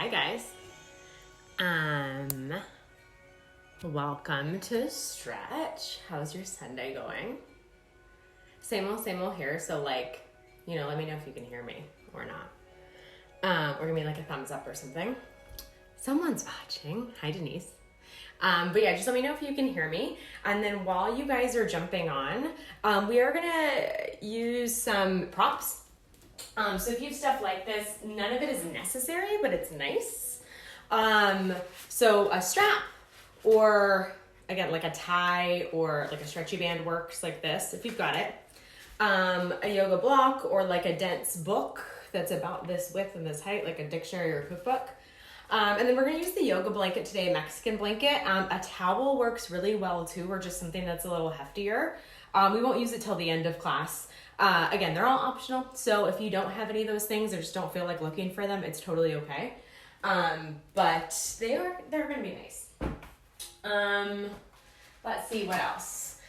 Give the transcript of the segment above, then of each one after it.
Hi guys. Welcome to Stretch. How's your Sunday going? Same old here. So let me know if you can hear me or not. Or give me like a thumbs up or something. Someone's watching. Hi Denise. But yeah, just let me know if you can hear me. And then while you guys are jumping on, we are gonna use some props. So if you have stuff like this, none of it is necessary, but it's nice. So a strap, or again, like a tie or like a stretchy band works like this, if you've got it. A yoga block or like a dense book that's about this width and this height, like a dictionary or cookbook. And then we're gonna use the yoga blanket today, Mexican blanket. A towel works really well too, or just something that's a little heftier. We won't use it till the end of class. Again, they're all optional, so if you don't have any of those things or just don't feel like looking for them, it's totally okay. But they're gonna be nice. Let's see what else.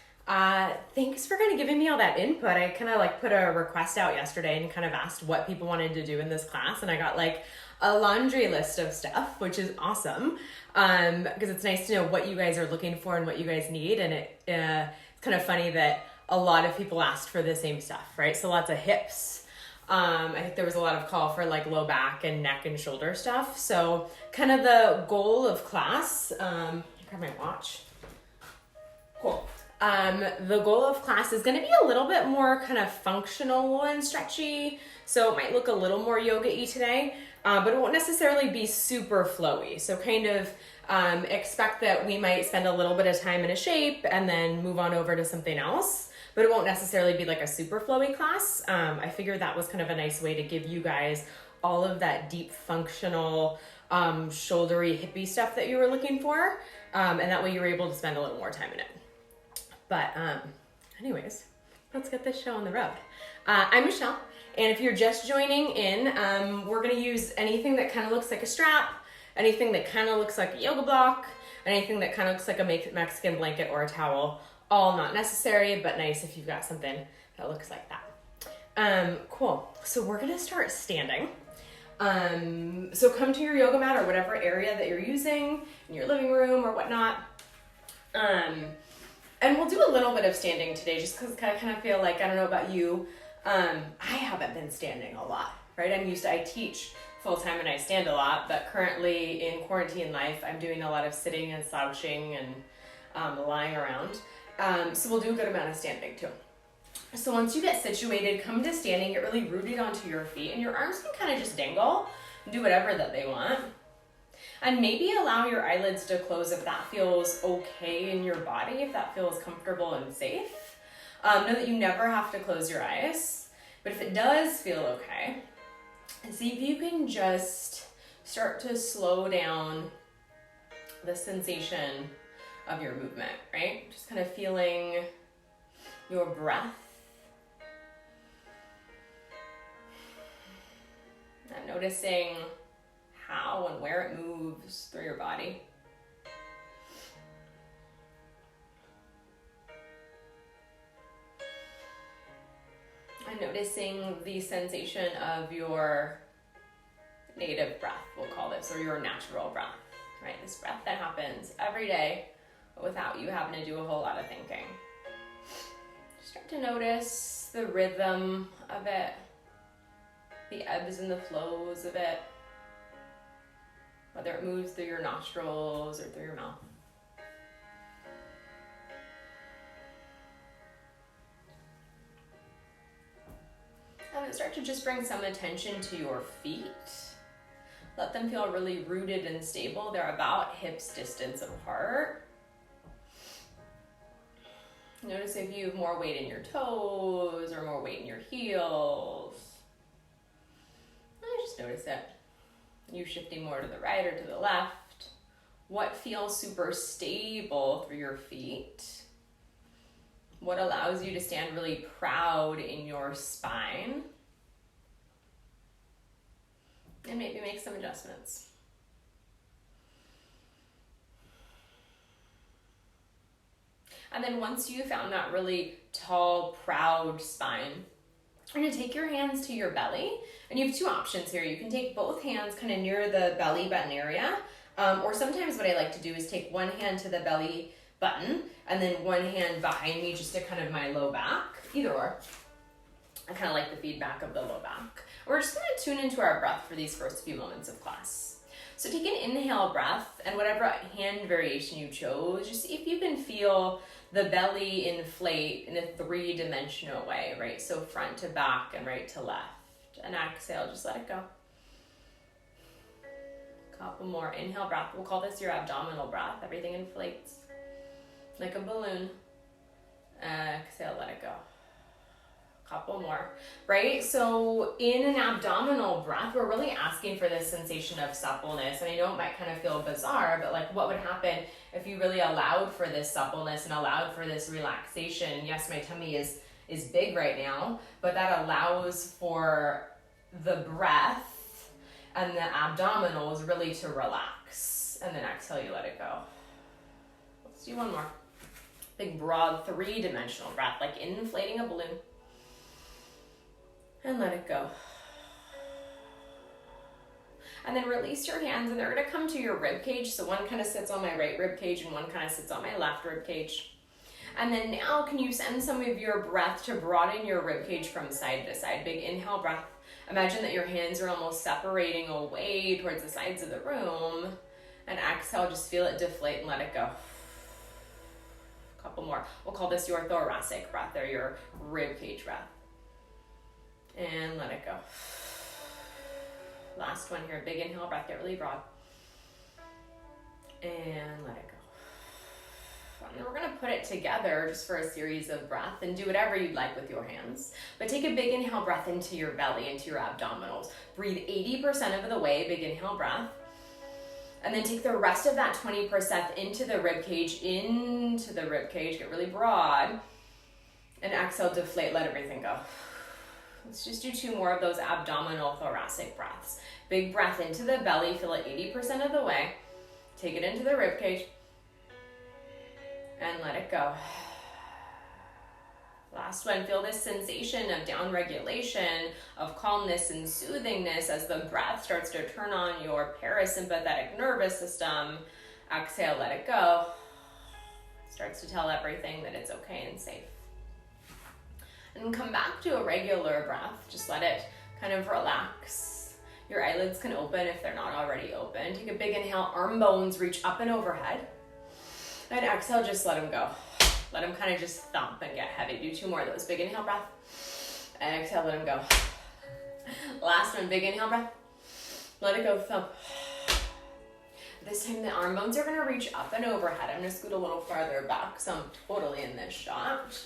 Thanks for kind of giving me all that input. I kind of put a request out yesterday and kind of asked what people wanted to do in this class, and I got a laundry list of stuff, which is awesome. Because it's nice to know what you guys are looking for and what you guys need, and it's kind of funny that a lot of people asked for the same stuff, right? So lots of hips. I think there was a lot of call for low back and neck and shoulder stuff. So kind of the goal of class, grab my watch. Cool. The goal of class is gonna be a little bit more kind of functional and stretchy. So it might look a little more yoga-y today, but it won't necessarily be super flowy. So kind of expect that we might spend a little bit of time in a shape and then move on over to something else. But it won't necessarily be like a super flowy class. I figured that was kind of a nice way to give you guys all of that deep functional, shouldery, hippie stuff that you were looking for. And that way you were able to spend a little more time in it. But anyways, let's get this show on the road. I'm Michelle, and if you're just joining in, we're gonna use anything that kind of looks like a strap, anything that kind of looks like a yoga block, anything that kind of looks like a Mexican blanket or a towel. All not necessary, but nice if you've got something that looks like that. Cool. So we're gonna start standing. So come to your yoga mat or whatever area that you're using in your living room or whatnot. And we'll do a little bit of standing today just because I kind of feel like, I don't know about you, I haven't been standing a lot, right? I teach full-time and I stand a lot, but currently in quarantine life, I'm doing a lot of sitting and slouching and lying around. So we'll do a good amount of standing too. So once you get situated, come to standing, get really rooted onto your feet, and your arms can kind of just dangle and do whatever that they want. And maybe allow your eyelids to close if that feels okay in your body, if that feels comfortable and safe. Know that you never have to close your eyes, but if it does feel okay, see if you can just start to slow down the sensation of your movement, right? Just kind of feeling your breath. And noticing how and where it moves through your body. And noticing the sensation of your native breath, we'll call this, or your natural breath, right? This breath that happens every day without you having to do a whole lot of thinking. Start to notice the rhythm of it, the ebbs and the flows of it, whether it moves through your nostrils or through your mouth. And then start to just bring some attention to your feet. Let them feel really rooted and stable. They're about hips distance apart. Notice if you have more weight in your toes or more weight in your heels. And just notice it. You shifting more to the right or to the left. What feels super stable through your feet? What allows you to stand really proud in your spine? And maybe make some adjustments. And then once you found that really tall, proud spine, You're gonna take your hands to your belly, and you have two options here. You can take both hands kind of near the belly button area, or sometimes what I like to do is take one hand to the belly button and then one hand behind me just to kind of my low back. Either or. I kind of like the feedback of the low back. We're just gonna tune into our breath for these first few moments of class. So take an inhale breath, and whatever hand variation you chose, just see if you can feel the belly inflate in a 3-dimensional way, right? So front to back and right to left. And exhale, just let it go. Couple more. Inhale breath. We'll call this your abdominal breath. Everything inflates like a balloon. Exhale, let it go. Couple more, right? So in an abdominal breath, we're really asking for this sensation of suppleness. And I know it might kind of feel bizarre, but like what would happen if you really allowed for this suppleness and allowed for this relaxation? Yes, my tummy is big right now, but that allows for the breath and the abdominals really to relax. And then exhale, you let it go. Let's do one more. Big, broad, 3-dimensional breath, like inflating a balloon. And let it go. And then release your hands, and they're gonna come to your rib cage. So one kind of sits on my right rib cage and one kind of sits on my left rib cage. And then now can you send some of your breath to broaden your rib cage from side to side? Big inhale breath. Imagine that your hands are almost separating away towards the sides of the room. And exhale, just feel it deflate and let it go. Couple more. We'll call this your thoracic breath or your rib cage breath. And let it go. Last one here. Big inhale breath. Get really broad. And let it go. And then we're going to put it together just for a series of breath and do whatever you'd like with your hands. But take a big inhale breath into your belly, into your abdominals. Breathe 80% of the way. Big inhale breath. And then take the rest of that 20% into the rib cage. Get really broad. And exhale, deflate, let everything go. Let's just do 2 more of those abdominal thoracic breaths. Big breath into the belly, feel it 80% of the way. Take it into the rib cage and let it go. Last one, feel this sensation of down regulation, of calmness and soothingness as the breath starts to turn on your parasympathetic nervous system. Exhale, let it go. Starts to tell everything that it's okay and safe. And come back to a regular breath. Just let it kind of relax. Your eyelids can open if they're not already open. Take a big inhale, arm bones reach up and overhead. And exhale, just let them go. Let them kind of just thump and get heavy. Do 2 more of those. Big inhale breath. And exhale, let them go. Last one, big inhale breath. Let it go, thump. This time the arm bones are gonna reach up and overhead. I'm gonna scoot a little farther back so I'm totally in this shot.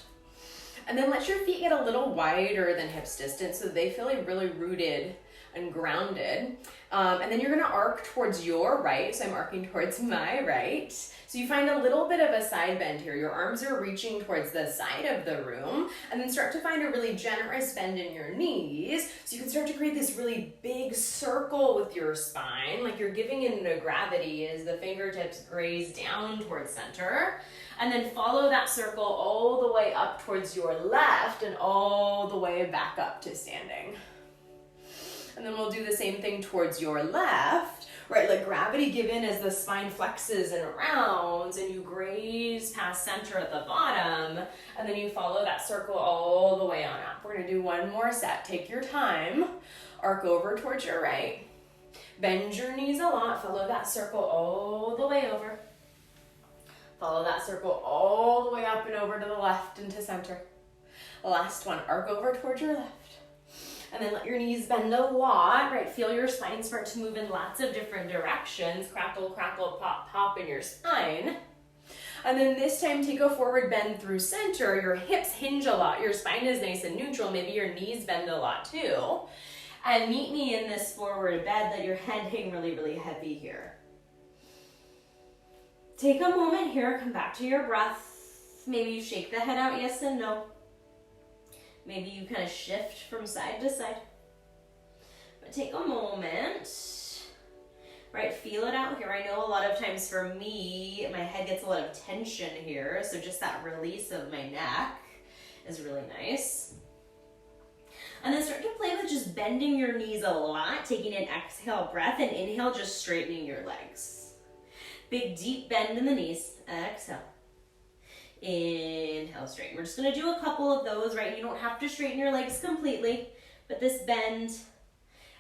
And then let your feet get a little wider than hips distance so they feel like really rooted and grounded. And then you're gonna arc towards your right. So I'm arcing towards my right. So you find a little bit of a side bend here. Your arms are reaching towards the side of the room, and then start to find a really generous bend in your knees. So you can start to create this really big circle with your spine, like you're giving in to gravity as the fingertips graze down towards center. And then follow that circle all the way up towards your left and all the way back up to standing. And then we'll do the same thing towards your left, right? Let gravity give in as the spine flexes and rounds and you graze past center at the bottom. And then you follow that circle all the way on up. We're gonna do 1 more set. Take your time, arc over towards your right. Bend your knees a lot, follow that circle all the way over. Follow that circle all the way up and over to the left and to center. Last one, arc over towards your left. And then let your knees bend a lot, right? Feel your spine start to move in lots of different directions. Crackle, crackle, pop, pop in your spine. And then this time, take a forward bend through center. Your hips hinge a lot. Your spine is nice and neutral. Maybe your knees bend a lot too. And meet me in this forward bend. Let your head hang really, really heavy here. Take a moment here. Come back to your breath. Maybe you shake the head out, yes and no. Maybe you kind of shift from side to side. But take a moment, right? Feel it out here. I know a lot of times for me, my head gets a lot of tension here. So just that release of my neck is really nice. And then start to play with just bending your knees a lot, taking an exhale breath, and inhale, just straightening your legs. Big deep bend in the knees. Exhale. Inhale, straighten. We're just gonna do a couple of those, right? You don't have to straighten your legs completely, but this bend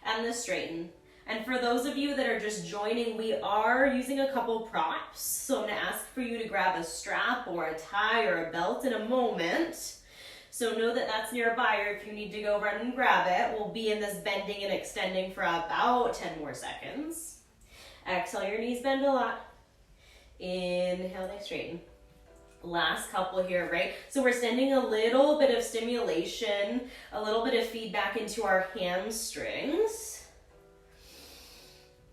and this straighten. And for those of you that are just joining, we are using a couple props. So I'm gonna ask for you to grab a strap or a tie or a belt in a moment. So know that that's nearby, or if you need to go run and grab it, we'll be in this bending and extending for about 10 more seconds. Exhale, your knees bend a lot. Inhale, they straighten. Last couple here, right? So we're sending a little bit of stimulation, a little bit of feedback into our hamstrings.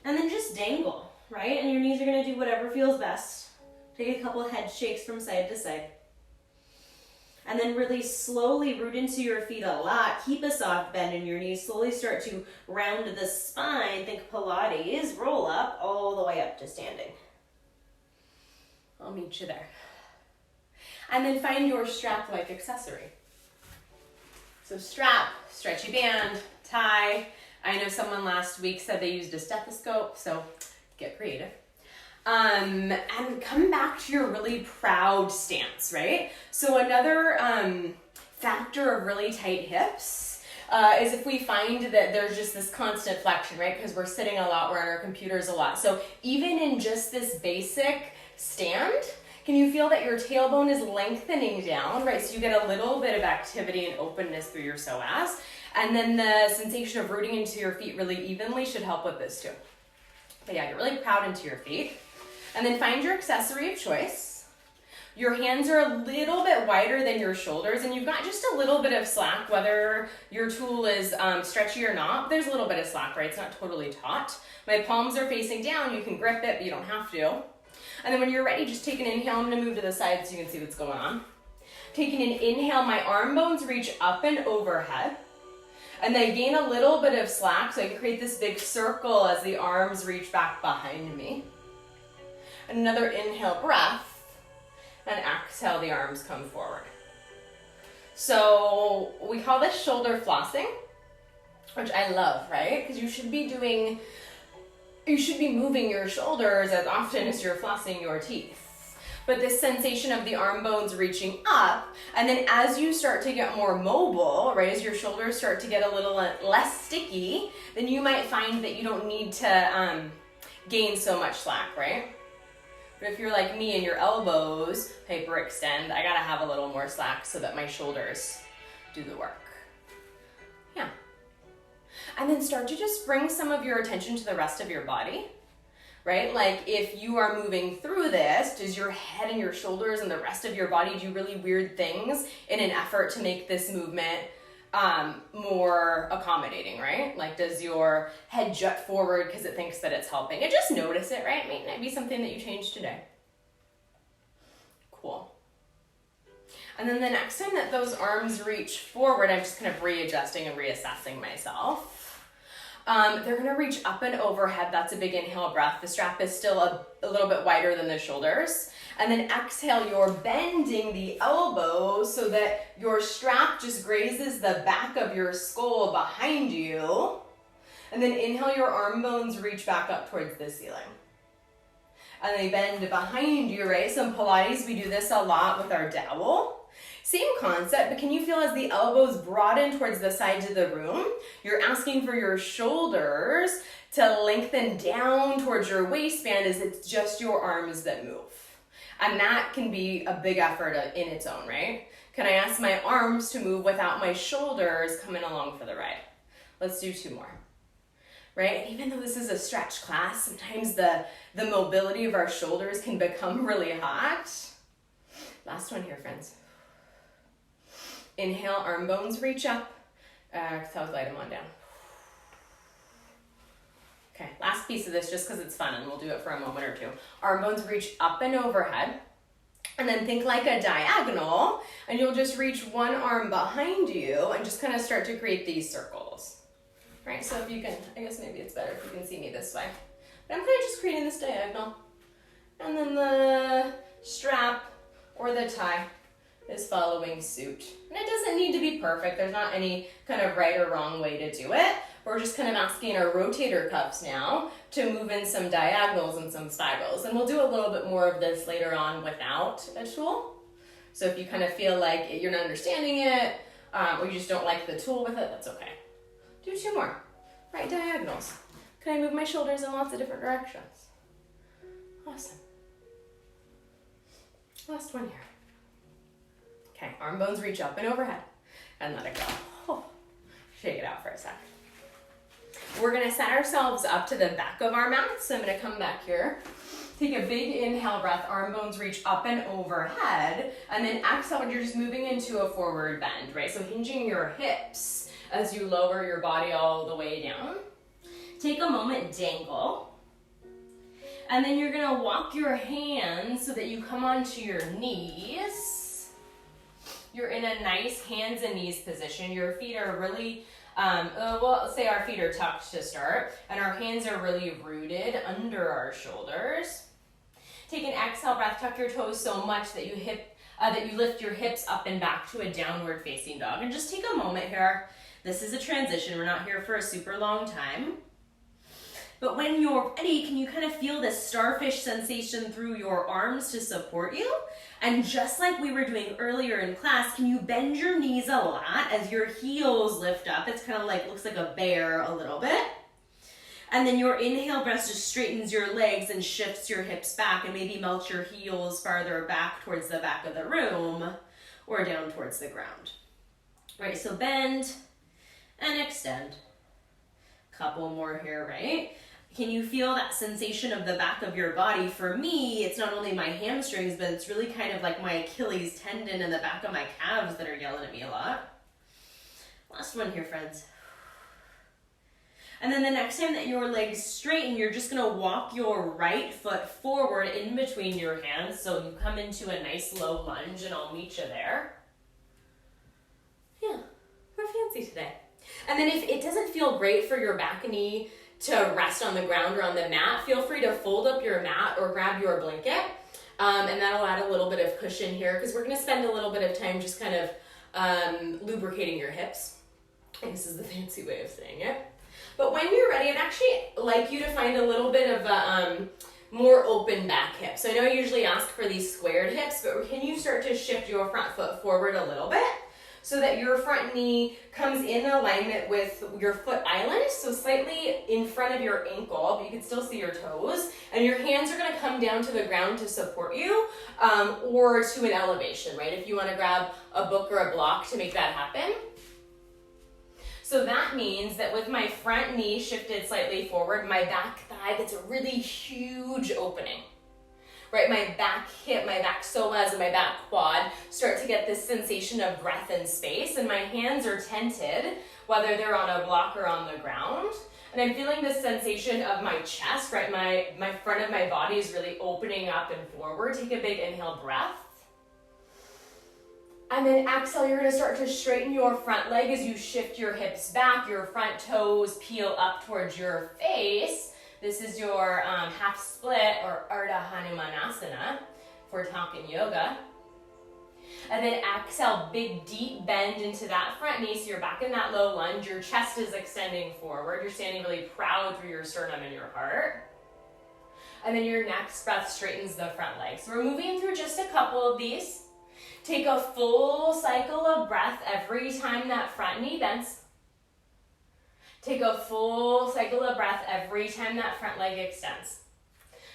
And then just dangle, right? And your knees are gonna do whatever feels best. Take a couple head shakes from side to side. And then really slowly root into your feet a lot. Keep a soft bend in your knees. Slowly start to round the spine. Think Pilates. Roll up all the way up to standing. I'll meet you there. And then find your strap-like accessory. So strap, stretchy band, tie. I know someone last week said they used a stethoscope, so get creative. And come back to your really proud stance, right? So another factor of really tight hips is if we find that there's just this constant flexion, right? Because we're sitting a lot, we're on our computers a lot. So even in just this basic stand, can you feel that your tailbone is lengthening down, right? So you get a little bit of activity and openness through your psoas. And then the sensation of rooting into your feet really evenly should help with this too. But yeah, get really proud into your feet. And then find your accessory of choice. Your hands are a little bit wider than your shoulders, and you've got just a little bit of slack, whether your tool is stretchy or not. There's a little bit of slack, right? It's not totally taut. My palms are facing down. You can grip it, but you don't have to. And then when you're ready, just take an inhale. I'm gonna move to the side so you can see what's going on. Taking an inhale, my arm bones reach up and overhead. And then gain a little bit of slack, so I can create this big circle as the arms reach back behind me. Another inhale, breath, and exhale, the arms come forward. So we call this shoulder flossing, which I love, right? Because you should be moving your shoulders as often as you're flossing your teeth. But this sensation of the arm bones reaching up, and then as you start to get more mobile, right, as your shoulders start to get a little less sticky, then you might find that you don't need to gain so much slack, right? But if you're like me and your elbows hyperextend, I gotta have a little more slack so that my shoulders do the work. Yeah. And then start to just bring some of your attention to the rest of your body, right? Like if you are moving through this, does your head and your shoulders and the rest of your body do really weird things in an effort to make this movement more accommodating, right? Like does your head jut forward because it thinks that it's helping? And just notice it, right? It might be something that you change today. Cool. And then the next time that those arms reach forward, I'm just kind of readjusting and reassessing myself. They're gonna reach up and overhead. That's a big inhale breath. The strap is still a little bit wider than the shoulders. And then exhale, you're bending the elbows so that your strap just grazes the back of your skull behind you. And then inhale, your arm bones reach back up towards the ceiling. And they bend behind you, right? So in Pilates, we do this a lot with our dowel. Same concept, but can you feel as the elbows broaden towards the sides of the room, you're asking for your shoulders to lengthen down towards your waistband as it's just your arms that move. And that can be a big effort in its own, right? Can I ask my arms to move without my shoulders coming along for the ride? Let's do 2 more, right? And even though this is a stretch class, sometimes the mobility of our shoulders can become really hot. Last one here, friends. Inhale, arm bones reach up. Exhale, glide them on down. Okay, last piece of this just because it's fun and we'll do it for a moment or 2. Arm bones reach up and overhead. And then think like a diagonal and you'll just reach one arm behind you and just kind of start to create these circles. Right, so if you can, I guess maybe it's better if you can see me this way. But I'm kind of just creating this diagonal. And then the strap or the tie is following suit. And it doesn't need to be perfect. There's not any kind of right or wrong way to do it. We're just kind of asking our rotator cuffs now to move in some diagonals and some spirals. And we'll do a little bit more of this later on without a tool. So if you kind of feel like you're not understanding it, or you just don't like the tool with it, that's okay. Do 2 more. Right diagonals. Can I move my shoulders in lots of different directions? Awesome. Last one here. Okay, arm bones reach up and overhead. And let it go. Oh, shake it out for a sec. We're gonna set ourselves up to the back of our mat. So I'm gonna come back here. Take a big inhale breath, arm bones reach up and overhead. And then exhale, you're just moving into a forward bend, right? So hinging your hips as you lower your body all the way down. Take a moment, dangle. And then you're gonna walk your hands so that you come onto your knees. You're in a nice hands and knees position. Your feet are really, well, let's say our feet are tucked to start, and our hands are really rooted under our shoulders. Take an exhale breath, tuck your toes so much that you lift your hips up and back to a downward facing dog. And just take a moment here. This is a transition. We're not here for a super long time. But when you're ready, can you kind of feel this starfish sensation through your arms to support you? And just like we were doing earlier in class, can you bend your knees a lot as your heels lift up? It's kind of like, looks like a bear a little bit. And then your inhale breath just straightens your legs and shifts your hips back and maybe melts your heels farther back towards the back of the room or down towards the ground. Right, so bend and extend. Couple more here, right? Can you feel that sensation of the back of your body? For me, it's not only my hamstrings, but it's really kind of like my Achilles tendon and the back of my calves that are yelling at me a lot. Last one here, friends. And then the next time that your legs straighten, you're just gonna walk your right foot forward in between your hands. So you come into a nice low lunge and I'll meet you there. Yeah, we're fancy today. And then if it doesn't feel great for your back knee to rest on the ground or on the mat, feel free to fold up your mat or grab your blanket. And that'll add a little bit of cushion here because we're gonna spend a little bit of time just kind of lubricating your hips. And this is the fancy way of saying it. But when you're ready, I'd actually like you to find a little bit of a more open back hip. So I know I usually ask for these squared hips, but can you start to shift your front foot forward a little bit so that your front knee comes in alignment with your foot island, so slightly in front of your ankle, but you can still see your toes, and your hands are gonna come down to the ground to support you, or to an elevation, right? If you wanna grab a book or a block to make that happen. So that means that with my front knee shifted slightly forward, my back thigh gets a really huge opening. Right, my back hip, my back psoas, and my back quad start to get this sensation of breath and space, and my hands are tented, whether they're on a block or on the ground. And I'm feeling this sensation of my chest, right, my front of my body is really opening up and forward. Take a big inhale breath. And then exhale, you're gonna start to straighten your front leg as you shift your hips back, your front toes peel up towards your face. This is your half split or Ardha Hanumanasana for talking yoga. And then exhale, big deep bend into that front knee so you're back in that low lunge. Your chest is extending forward. You're standing really proud through your sternum and your heart. And then your next breath straightens the front leg. So we're moving through just a couple of these. Take a full cycle of breath every time that front knee bends. Take a full cycle of breath every time that front leg extends,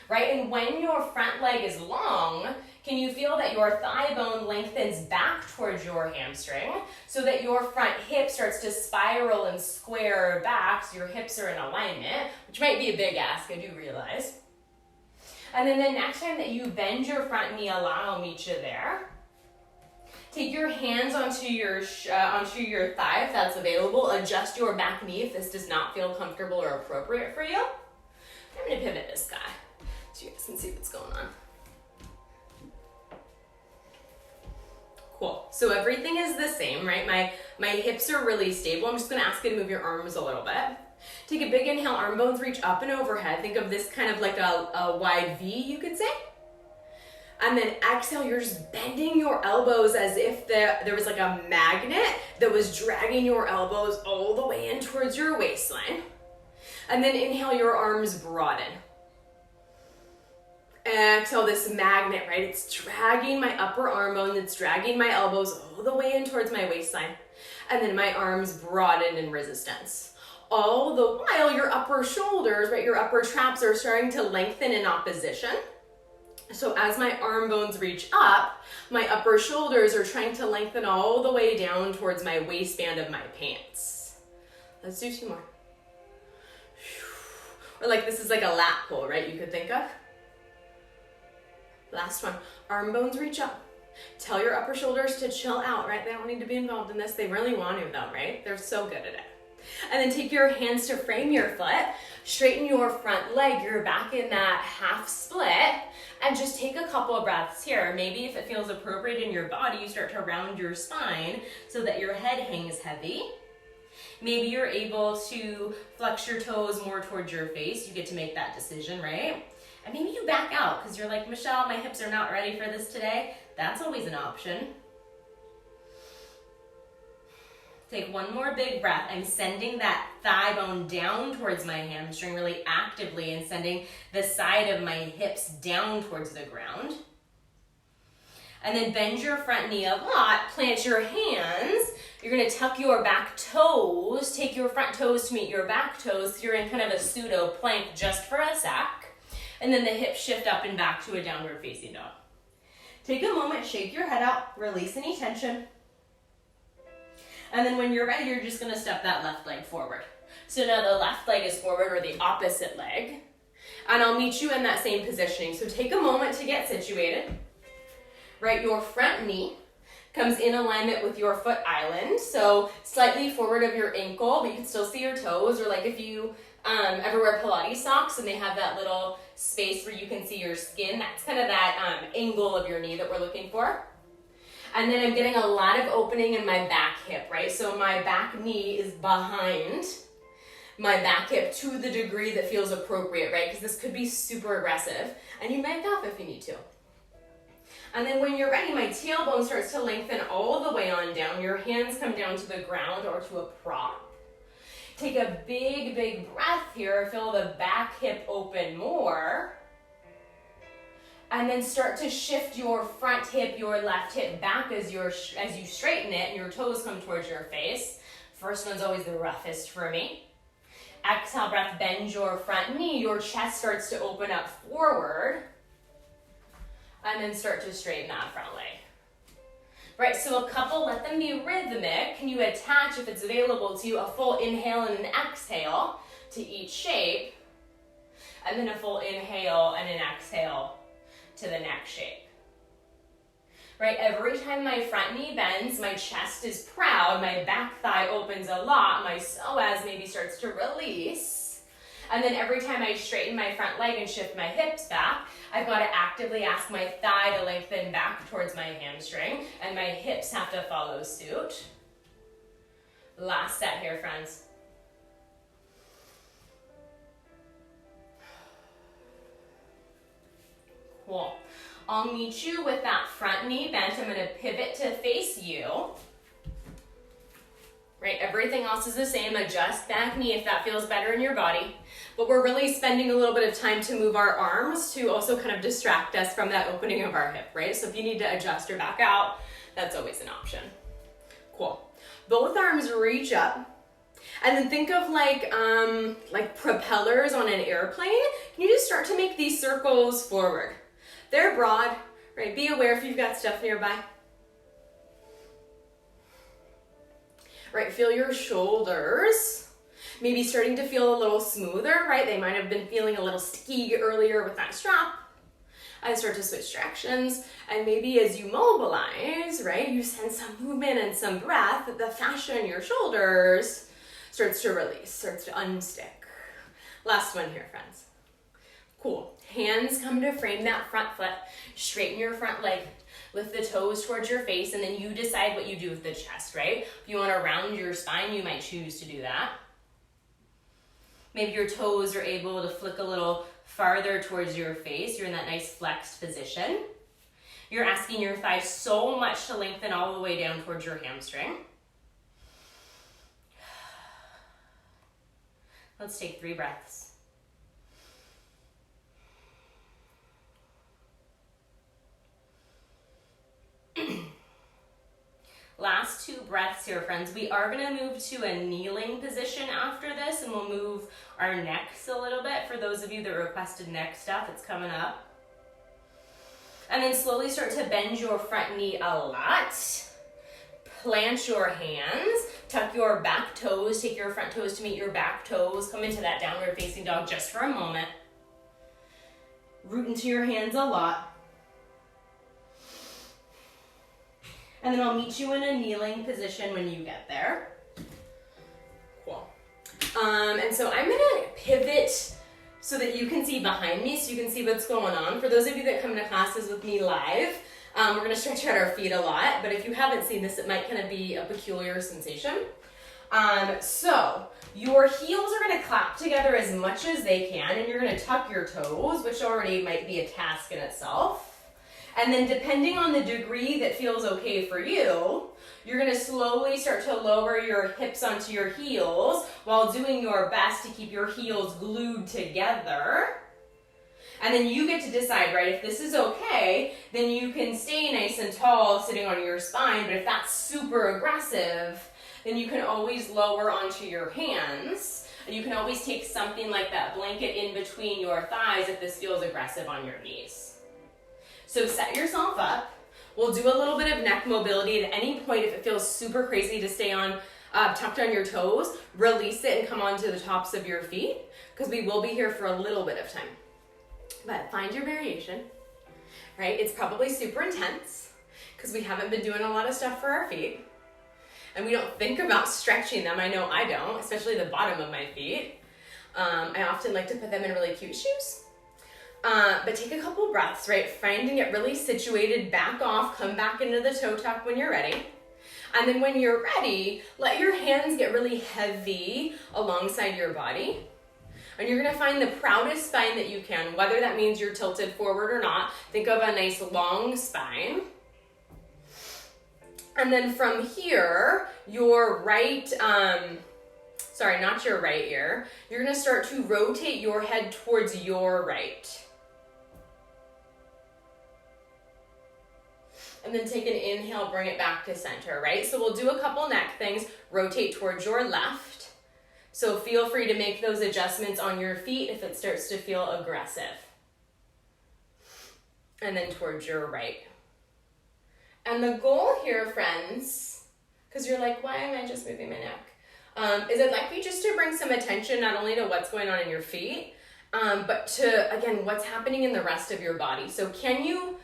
right? And when your front leg is long, can you feel that your thigh bone lengthens back towards your hamstring so that your front hip starts to spiral and square back so your hips are in alignment, which might be a big ask, I do realize. And then the next time that you bend your front knee, I'll meet you there. Take your hands onto your thigh if that's available. Adjust your back knee if this does not feel comfortable or appropriate for you. I'm gonna pivot this guy so you guys can see what's going on. Cool, so everything is the same, right? My hips are really stable. I'm just gonna ask you to move your arms a little bit. Take a big inhale, arm bones reach up and overhead. Think of this kind of like a wide V, you could say. And then exhale, you're just bending your elbows as if there was like a magnet that was dragging your elbows all the way in towards your waistline. And then inhale, your arms broaden. Exhale, this magnet, right? It's dragging my upper arm bone, it's dragging my elbows all the way in towards my waistline. And then my arms broaden in resistance. All the while, your upper shoulders, right? Your upper traps are starting to lengthen in opposition. So as my arm bones reach up, my upper shoulders are trying to lengthen all the way down towards my waistband of my pants. Let's do 2 more. Or like this is like a lat pull, right? You could think of. Last one. Arm bones reach up. Tell your upper shoulders to chill out, right? They don't need to be involved in this. They really want to though, right? They're so good at it. And then take your hands to frame your foot. Straighten your front leg. You're back in that half split. And just take a couple of breaths here. Maybe if it feels appropriate in your body, you start to round your spine so that your head hangs heavy. Maybe you're able to flex your toes more towards your face. You get to make that decision, right? And maybe you back out because you're like, Michelle, my hips are not ready for this today. That's always an option. Take one more big breath. I'm sending that thigh bone down towards my hamstring really actively and sending the side of my hips down towards the ground. And then bend your front knee a lot, plant your hands. You're gonna tuck your back toes, take your front toes to meet your back toes. So you're in kind of a pseudo plank just for a sec. And then the hips shift up and back to a downward facing dog. Take a moment, shake your head out, release any tension. And then when you're ready, you're just gonna step that left leg forward. So now the left leg is forward or the opposite leg. And I'll meet you in that same positioning. So take a moment to get situated. Right, your front knee comes in alignment with your foot island. So slightly forward of your ankle, but you can still see your toes. Or like if you ever wear Pilates socks and they have that little space where you can see your skin, that's kind of that angle of your knee that we're looking for. And then I'm getting a lot of opening in my back hip, right? So my back knee is behind my back hip to the degree that feels appropriate, right? Because this could be super aggressive and you back off if you need to. And then when you're ready, my tailbone starts to lengthen all the way on down. Your hands come down to the ground or to a prop. Take a big, big breath here. Feel the back hip open more. And then start to shift your front hip, your left hip back as you straighten it and your toes come towards your face. First one's always the roughest for me. Exhale, breath, bend your front knee. Your chest starts to open up forward. And then start to straighten that front leg. Right, so a couple, let them be rhythmic. Can you attach, if it's available to you, a full inhale and an exhale to each shape? And then a full inhale and an exhale to the next shape. Right, every time my front knee bends, my chest is proud, my back thigh opens a lot, my psoas maybe starts to release. And then every time I straighten my front leg and shift my hips back, I've got to actively ask my thigh to lengthen back towards my hamstring, and my hips have to follow suit. Last set here, friends. Cool. I'll meet you with that front knee bent. I'm going to pivot to face you. Right, everything else is the same. Adjust back knee if that feels better in your body. But we're really spending a little bit of time to move our arms to also kind of distract us from that opening of our hip, right? So if you need to adjust or back out, that's always an option. Cool. Both arms reach up. And then think of like propellers on an airplane. Can you just start to make these circles forward? They're broad, right? Be aware if you've got stuff nearby. Right, feel your shoulders maybe starting to feel a little smoother, right? They might have been feeling a little sticky earlier with that strap. And start to switch directions. And maybe as you mobilize, right, you sense some movement and some breath, the fascia in your shoulders starts to release, starts to unstick. Last one here, friends. Cool. Hands come to frame that front foot. Straighten your front leg. Lift the toes towards your face, and then you decide what you do with the chest, right? If you want to round your spine, you might choose to do that. Maybe your toes are able to flick a little farther towards your face. You're in that nice flexed position. You're asking your thighs so much to lengthen all the way down towards your hamstring. Let's take 3 breaths. Last 2 breaths here, friends. We are going to move to a kneeling position after this, and we'll move our necks a little bit. For those of you that requested neck stuff, it's coming up. And then slowly start to bend your front knee a lot. Plant your hands, tuck your back toes, take your front toes to meet your back toes. Come into that downward facing dog just for a moment. Root into your hands a lot. And then I'll meet you in a kneeling position when you get there. Cool. And so I'm gonna pivot so that you can see behind me, so you can see what's going on. For those of you that come to classes with me live, we're gonna stretch out our feet a lot, but if you haven't seen this, it might kind of be a peculiar sensation. So your heels are gonna clap together as much as they can, and you're gonna tuck your toes, which already might be a task in itself. And then depending on the degree that feels okay for you, you're gonna slowly start to lower your hips onto your heels while doing your best to keep your heels glued together. And then you get to decide, right, if this is okay, then you can stay nice and tall sitting on your spine, but if that's super aggressive, then you can always lower onto your hands. And you can always take something like that blanket in between your thighs if this feels aggressive on your knees. So set yourself up. We'll do a little bit of neck mobility at any point. If it feels super crazy to stay on tucked on your toes, release it and come onto the tops of your feet, because we will be here for a little bit of time. But find your variation, right? It's probably super intense because we haven't been doing a lot of stuff for our feet. And we don't think about stretching them. I know I don't, especially the bottom of my feet. I often like to put them in really cute shoes. But take a couple breaths, right? Find and get really situated, back off, come back into the toe tuck when you're ready. And then when you're ready, let your hands get really heavy alongside your body. And you're gonna find the proudest spine that you can, whether that means you're tilted forward or not. Think of a nice long spine. And then from here, your right, not your right ear, you're gonna start to rotate your head towards your right. And then take an inhale, bring it back to center, right? So we'll do a couple neck things. Rotate towards your left. So feel free to make those adjustments on your feet if it starts to feel aggressive. And then towards your right. And the goal here, friends, because you're like, why am I just moving my neck? Is I'd like you just to bring some attention not only to what's going on in your feet, but to, again, what's happening in the rest of your body. So can you,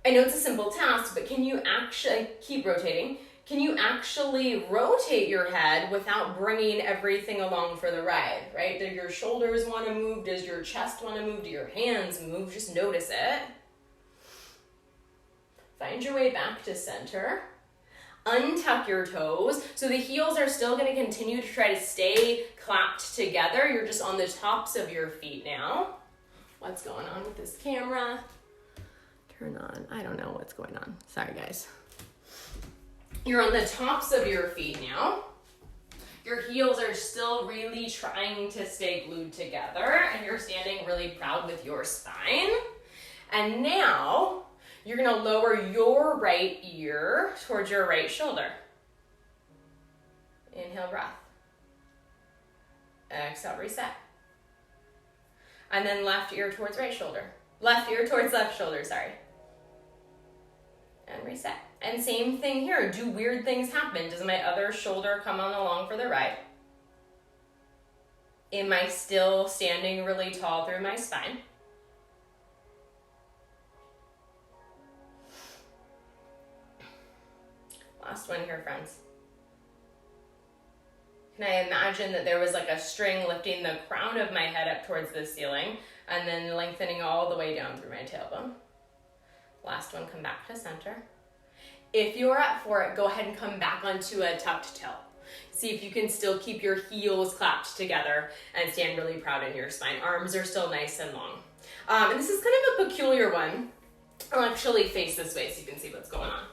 I know it's a simple task, but can you actually, keep rotating, can you actually rotate your head without bringing everything along for the ride, right? Do your shoulders want to move? Does your chest want to move? Do your hands move? Just notice it. Find your way back to center. Untuck your toes. So the heels are still going to continue to try to stay clapped together. You're just on the tops of your feet now. What's going on with this camera? Turn on. I don't know what's going on. Sorry, guys. You're on the tops of your feet now. Your heels are still really trying to stay glued together, and you're standing really proud with your spine. And now you're going to lower your right ear towards your right shoulder. Inhale, breath. Exhale, reset. And then left ear towards right shoulder. Left ear towards left shoulder, sorry. And reset. And same thing here. Do weird things happen? Does my other shoulder come on along for the ride? Am I still standing really tall through my spine? Last one here, friends. Can I imagine that there was like a string lifting the crown of my head up towards the ceiling and then lengthening all the way down through my tailbone? Last one, come back to center. If you're up for it, go ahead and come back onto a tucked toe. See if you can still keep your heels clapped together and stand really proud in your spine. Arms are still nice and long. And this is kind of a peculiar one. I'll actually face this way so you can see what's going on.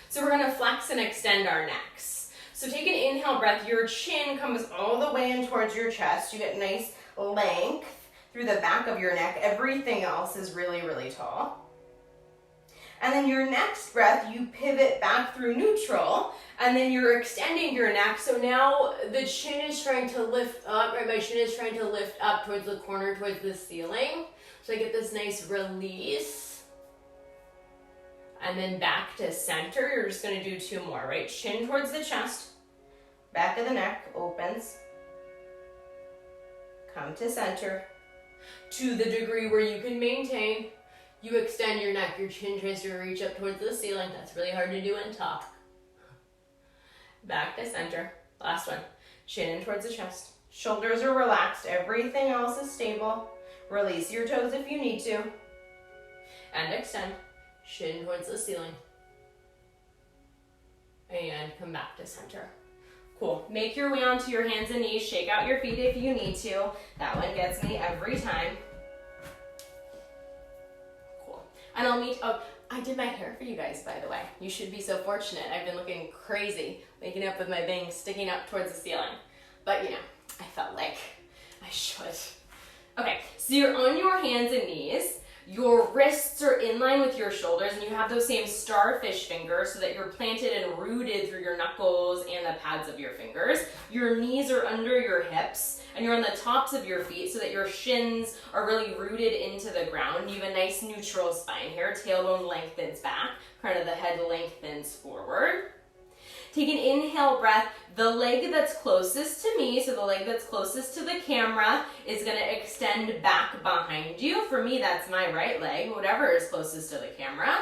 So we're gonna flex and extend our necks. So take an inhale breath, your chin comes all the way in towards your chest. You get nice length through the back of your neck. Everything else is really, really tall. And then your next breath, you pivot back through neutral, and then you're extending your neck. So now the chin is trying to lift up, right? My chin is trying to lift up towards the corner, towards the ceiling. So I get this nice release. And then back to center. You're just gonna do 2 more, right? Chin towards the chest, back of the neck opens. Come to center. To the degree where you can maintain, you extend your neck, your chin tries to reach up towards the ceiling. That's really hard to do in talk. Back to center. Last one. Chin in towards the chest. Shoulders are relaxed. Everything else is stable. Release your toes if you need to. And extend. Chin towards the ceiling. And come back to center. Cool. Make your way onto your hands and knees. Shake out your feet if you need to. That one gets me every time. Cool. And I'll meet, oh, I did my hair for you guys, by the way. You should be so fortunate. I've been looking crazy, waking up with my bangs sticking up towards the ceiling. But, you know, I felt like I should. Okay, so you're on your hands and knees. Your wrists are in line with your shoulders, and you have those same starfish fingers so that you're planted and rooted through your knuckles and the pads of your fingers. Your knees are under your hips, and you're on the tops of your feet so that your shins are really rooted into the ground. You have a nice neutral spine here. Tailbone lengthens back, crown of the head lengthens forward. Take an inhale breath. The leg that's closest to me, so the leg that's closest to the camera, is going to extend back behind you. For me, that's my right leg, whatever is closest to the camera.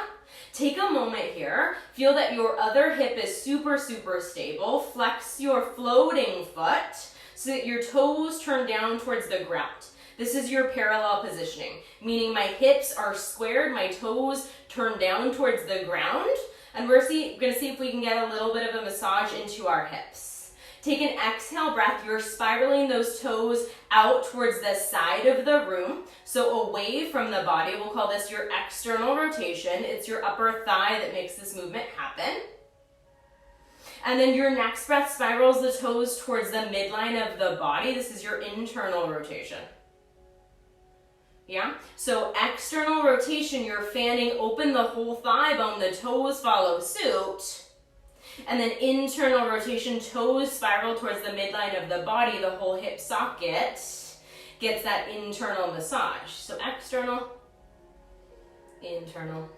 Take a moment here. Feel that your other hip is super, super stable. Flex your floating foot so that your toes turn down towards the ground. This is your parallel positioning, meaning my hips are squared, my toes turn down towards the ground. And we're going to see if we can get a little bit of a massage into our hips. Take an exhale breath. You're spiraling those toes out towards the side of the room, so away from the body. We'll call this your external rotation. It's your upper thigh that makes this movement happen. And then your next breath spirals the toes towards the midline of the body. This is your internal rotation. Yeah, so external rotation, you're fanning open the whole thigh bone, the toes follow suit. And then internal rotation, toes spiral towards the midline of the body, the whole hip socket gets that internal massage. So external, internal.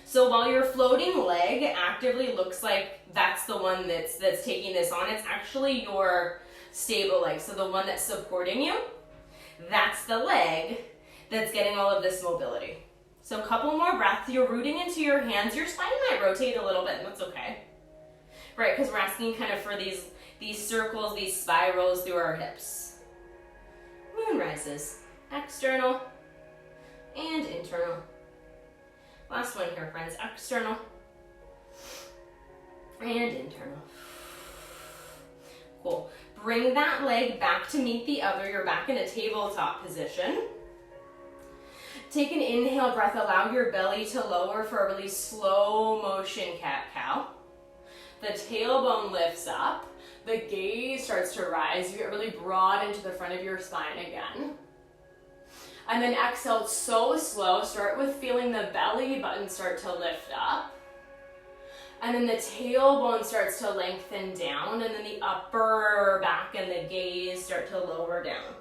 So while your floating leg actively looks like that's the one that's taking this on, it's actually your stable leg. So the one that's supporting you, that's the leg that's getting all of this mobility. So a couple more breaths. You're rooting into your hands. Your spine might rotate a little bit, and that's okay. Right, because we're asking kind of for these circles, these spirals through our hips. Moon rises. External and internal. Last one here, friends. External and internal. Cool. Bring that leg back to meet the other. You're back in a tabletop position. Take an inhale breath. Allow your belly to lower for a really slow motion cat-cow. The tailbone lifts up. The gaze starts to rise. You get really broad into the front of your spine again. And then exhale so slow. Start with feeling the belly button start to lift up. And then the tailbone starts to lengthen down, and then the upper back and the gaze start to lower down.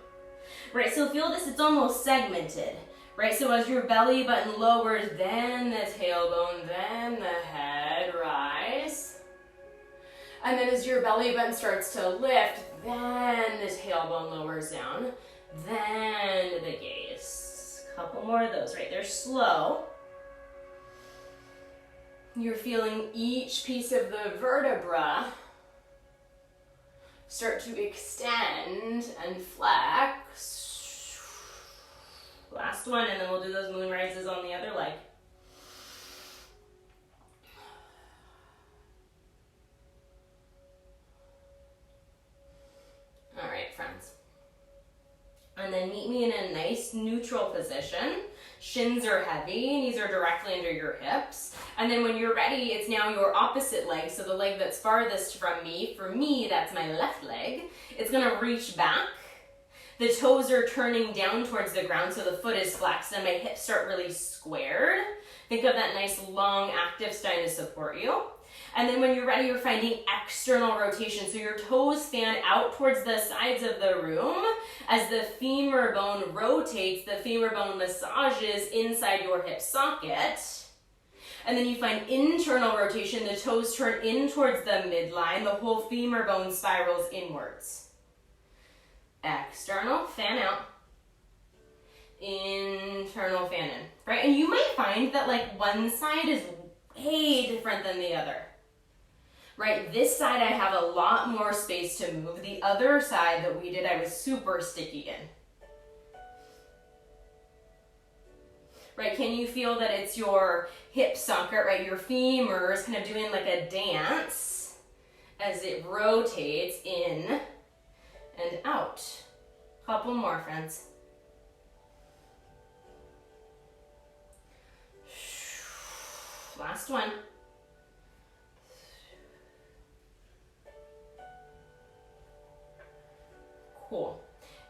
Right, so feel this, it's almost segmented. Right, so as your belly button lowers, then the tailbone, then the head rise. And then as your belly button starts to lift, then the tailbone lowers down, then the gaze. Couple more of those, right? They're slow. You're feeling each piece of the vertebra start to extend and flex. Last one, and then we'll do those moon rises on the other leg. All right, friends. And then meet me in a nice neutral position. Shins are heavy, knees are directly under your hips. And then when you're ready, it's now your opposite leg. So the leg that's farthest from me, for me, that's my left leg. It's gonna reach back. The toes are turning down towards the ground, so the foot is flexed and my hips start really squared. Think of that nice long active spine to support you. And then when you're ready, you're finding external rotation. So your toes fan out towards the sides of the room. As the femur bone rotates, the femur bone massages inside your hip socket. And then you find internal rotation. The toes turn in towards the midline. The whole femur bone spirals inwards. External, fan out. Internal, fan in. Right? And you might find that like one side is way different than the other. Right, this side I have a lot more space to move. The other side that we did, I was super sticky in. Right, can you feel that it's your hip socket, right? Your femur is kind of doing like a dance as it rotates in and out. Couple more, friends. Last one. Cool.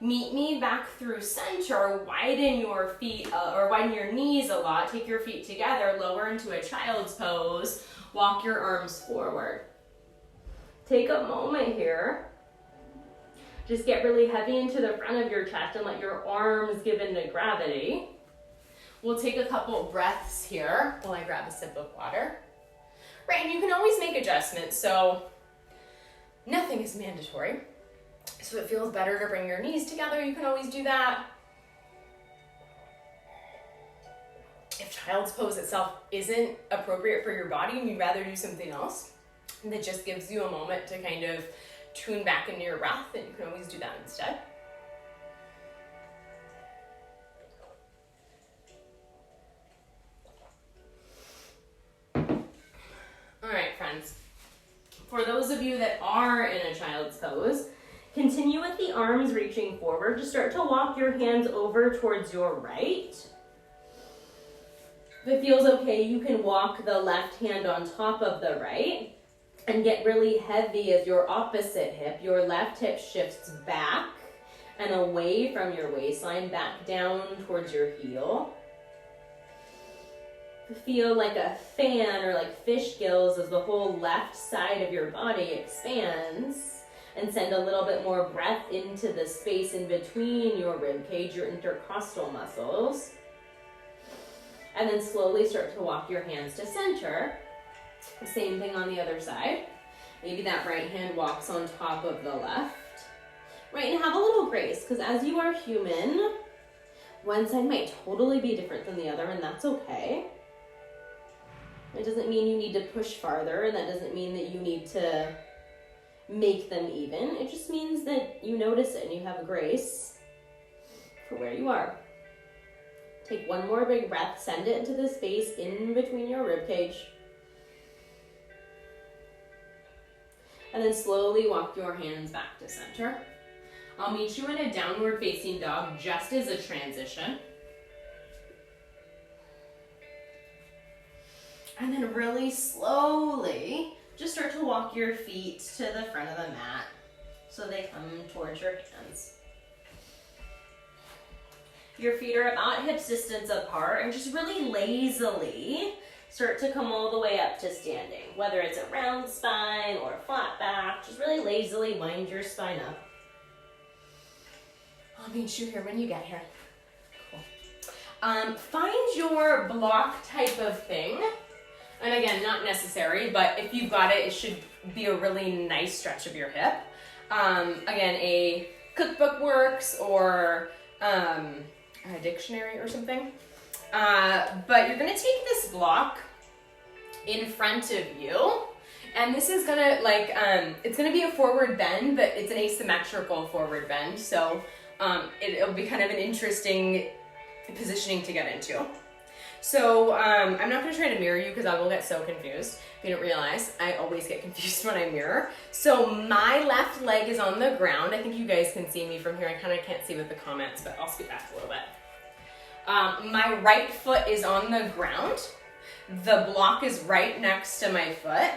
Meet me back through center, widen your feet or widen your knees a lot. Take your feet together, lower into a child's pose. Walk your arms forward. Take a moment here. Just get really heavy into the front of your chest and let your arms give into gravity. We'll take a couple breaths here while I grab a sip of water. Right, and you can always make adjustments, so nothing is mandatory. So it feels better to bring your knees together, you can always do that. If child's pose itself isn't appropriate for your body and you'd rather do something else, that just gives you a moment to kind of tune back into your breath, and you can always do that instead. All right, friends. For those of you that are in a child's pose, continue with the arms reaching forward. Just start to walk your hands over towards your right. If it feels okay, you can walk the left hand on top of the right and get really heavy as your opposite hip. Your left hip shifts back and away from your waistline, back down towards your heel. Feel like a fan or like fish gills as the whole left side of your body expands, and send a little bit more breath into the space in between your rib cage, your intercostal muscles. And then slowly start to walk your hands to center. Same thing on the other side. Maybe that right hand walks on top of the left. Right, and have a little grace, because as you are human, one side might totally be different than the other, and that's okay. It doesn't mean you need to push farther, and that doesn't mean that you need to make them even. It just means that you notice it and you have grace for where you are. Take one more big breath, send it into the space in between your rib cage. And then slowly walk your hands back to center. I'll meet you in a downward facing dog just as a transition. And then really slowly, just start to walk your feet to the front of the mat so they come towards your hands. Your feet are about hip distance apart, and just really lazily start to come all the way up to standing. Whether it's a round spine or a flat back, just really lazily wind your spine up. I'll meet you here when you get here. Cool. Find your block type of thing. And again, not necessary, but if you've got it, it should be a really nice stretch of your hip. Again, a cookbook works, or a dictionary or something. But you're gonna take this block in front of you, and this is gonna it's gonna be a forward bend, but it's an asymmetrical forward bend. So it'll be kind of an interesting positioning to get into. So I'm not gonna try to mirror you because I will get so confused. If you didn't realize, I always get confused when I mirror. So my left leg is on the ground. I think you guys can see me from here. I kind of can't see with the comments, but I'll scoot back a little bit. My right foot is on the ground. The block is right next to my foot.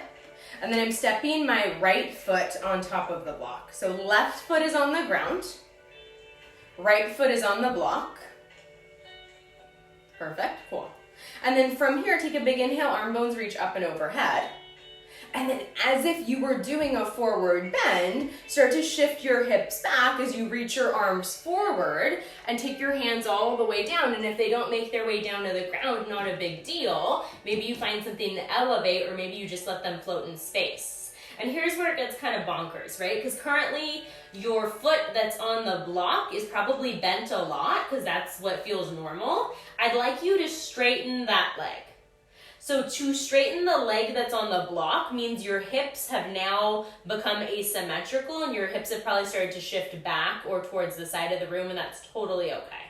And then I'm stepping my right foot on top of the block. So left foot is on the ground. Right foot is on the block. Perfect, cool. And then from here, take a big inhale, arm bones reach up and overhead. And then as if you were doing a forward bend, start to shift your hips back as you reach your arms forward and take your hands all the way down. And if they don't make their way down to the ground, not a big deal. Maybe you find something to elevate, or maybe you just let them float in space. And here's where it gets kind of bonkers, right? Because currently your foot that's on the block is probably bent a lot because that's what feels normal. I'd like you to straighten that leg. So to straighten the leg that's on the block means your hips have now become asymmetrical and your hips have probably started to shift back or towards the side of the room, and that's totally okay.